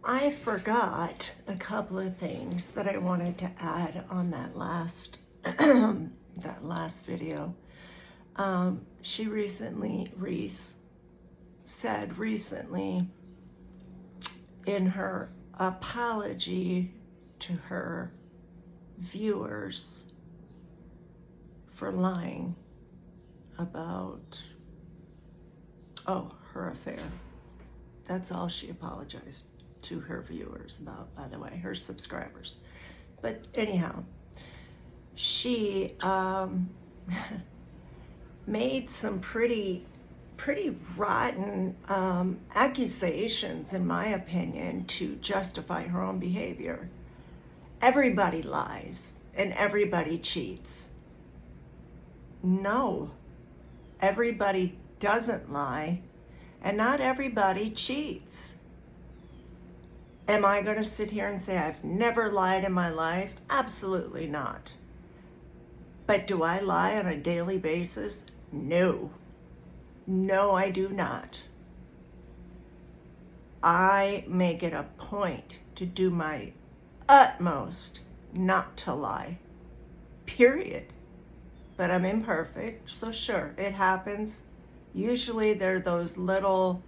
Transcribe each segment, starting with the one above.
I forgot a couple of things that I wanted to add on that last that last video. Reese said recently in her apology to her viewers for lying about, her affair. That's all she apologized to her viewers about, by the way, her subscribers. But anyhow, she made some pretty rotten accusations, in my opinion, to justify her own behavior. Everybody lies and everybody cheats. No, everybody doesn't lie, and not everybody cheats. Am I going to sit here and say I've never lied in my life? Absolutely not. But do I lie on a daily basis? No. No, I do not. I make it a point to do my utmost not to lie. Period. But I'm imperfect, so sure, it happens. Usually they're those little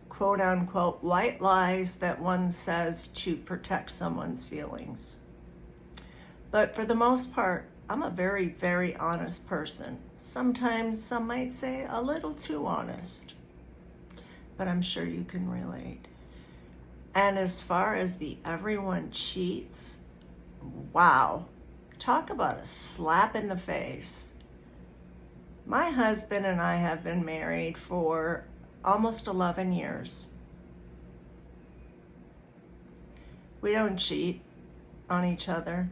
quote unquote white lies that one says to protect someone's feelings. But for the most part, I'm a very, very honest person. Sometimes some might say a little too honest, but I'm sure you can relate. And as far as the everyone cheats, wow, talk about a slap in the face. My husband and I have been married for almost 11 years. We don't cheat on each other,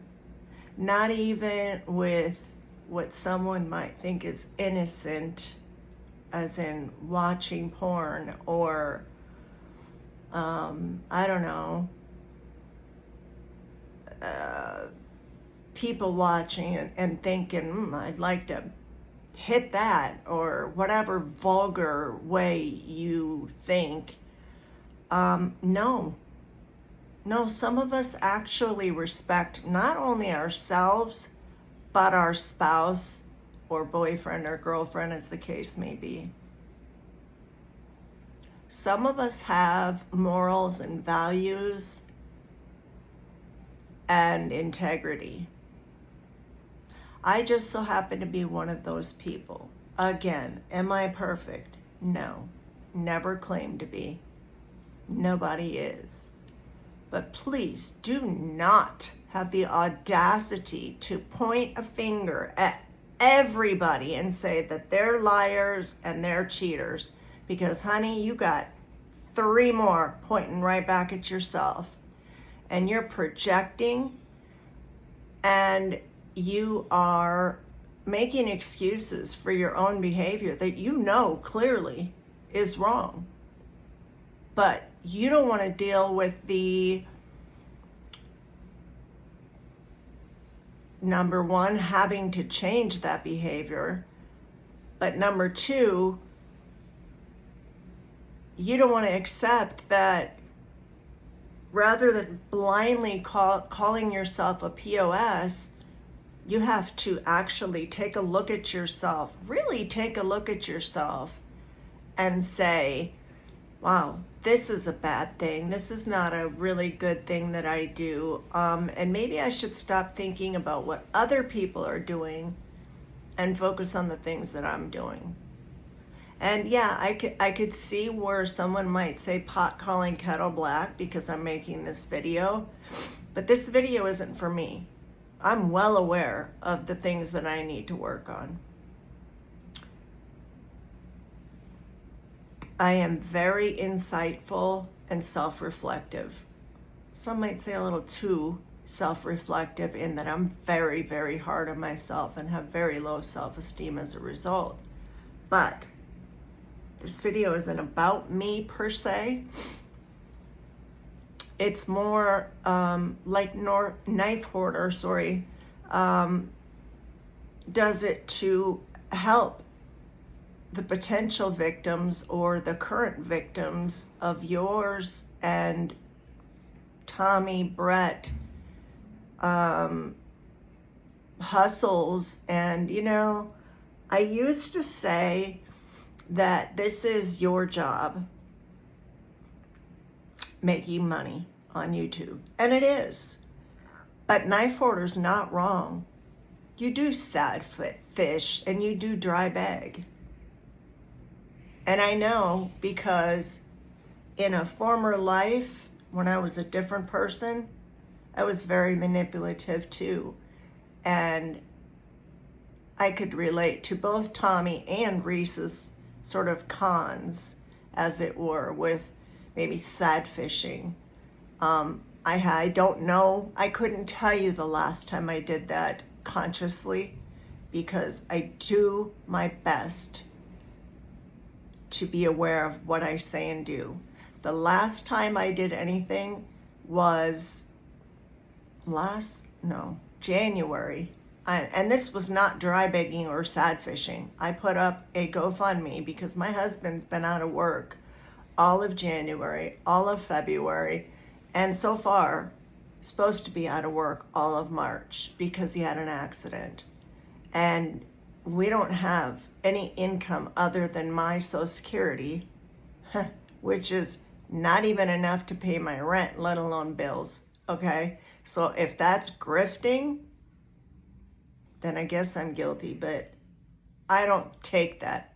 not even with what someone might think is innocent, as in watching porn or, I don't know, people watching and thinking, I'd like to hit that, or whatever vulgar way you think. No, some of us actually respect not only ourselves, but our spouse or boyfriend or girlfriend, as the case may be. Some of us have morals and values and integrity. I just so happen to be one of those people. Again, am I perfect? No, never claimed to be. Nobody is. But please do not have the audacity to point a finger at everybody and say that they're liars and they're cheaters. Because honey, you got 3 more pointing right back at yourself. And you're projecting, and you are making excuses for your own behavior that you know clearly is wrong. But you don't want to deal with the, number 1, having to change that behavior. But number 2, you don't want to accept that rather than blindly calling yourself a POS, you have to actually take a look at yourself, really take a look at yourself and say, wow, this is a bad thing. This is not a really good thing that I do. And maybe I should stop thinking about what other people are doing and focus on the things that I'm doing. And yeah, I could see where someone might say pot calling kettle black because I'm making this video, but this video isn't for me. I'm well aware of the things that I need to work on. I am very insightful and self-reflective. Some might say a little too self-reflective, in that I'm very, very hard on myself and have very low self-esteem as a result. But this video isn't about me per se. It's more like Knife Hoarder, does it to help the potential victims or the current victims of yours and Tommy, Brett, hustles. And, you know, I used to say that this is your job, making money on YouTube. And it is. But knife order's not wrong. You do sad fish and you do dry bag. And I know because in a former life, when I was a different person, I was very manipulative too. And I could relate to both Tommy and Reese's sort of cons, as it were, with maybe sad fishing. I don't know. I couldn't tell you the last time I did that consciously, because I do my best to be aware of what I say and do. The last time I did anything was January. And this was not dry bagging or sad fishing. I put up a GoFundMe because my husband's been out of work all of January, all of February, and so far supposed to be out of work all of March because he had an accident. And we don't have any income other than my Social Security, which is not even enough to pay my rent, let alone bills, okay? So if that's grifting, then I guess I'm guilty, but I don't take that.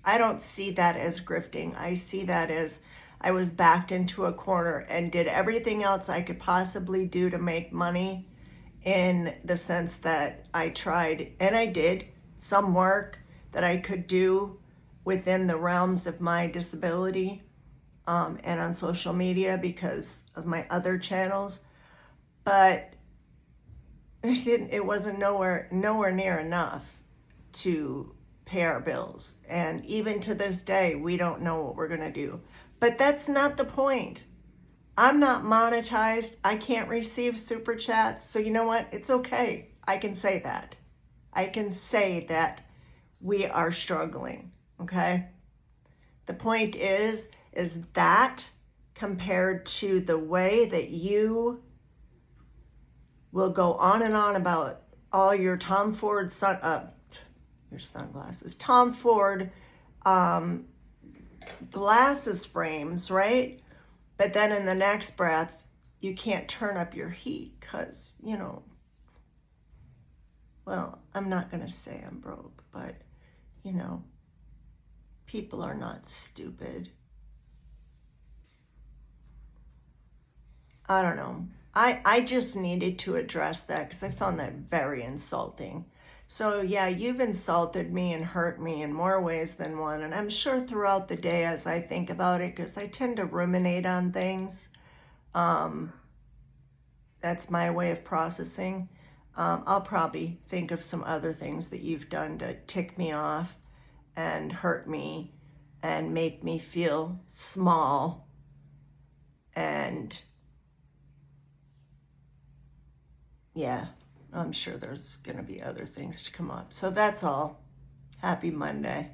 I don't see that as grifting. I see that as I was backed into a corner and did everything else I could possibly do to make money, in the sense that I tried, and I did, some work that I could do within the realms of my disability, and on social media because of my other channels. But it wasn't nowhere near enough to pay our bills. And even to this day, we don't know what we're gonna do. But that's not the point. I'm not monetized. I can't receive super chats. So you know what? It's okay. I can say that. I can say that we are struggling, okay? The point is that compared to the way that you will go on and on about all your Tom Ford your sunglasses, Tom Ford glasses frames, right? But then in the next breath, you can't turn up your heat because, you know, well, I'm not going to say I'm broke, but, you know, people are not stupid. I don't know. I just needed to address that because I found that very insulting. So yeah, you've insulted me and hurt me in more ways than one. And I'm sure throughout the day as I think about it, because I tend to ruminate on things. That's my way of processing. I'll probably think of some other things that you've done to tick me off and hurt me and make me feel small. And yeah, I'm sure there's going to be other things to come up. So that's all. Happy Monday.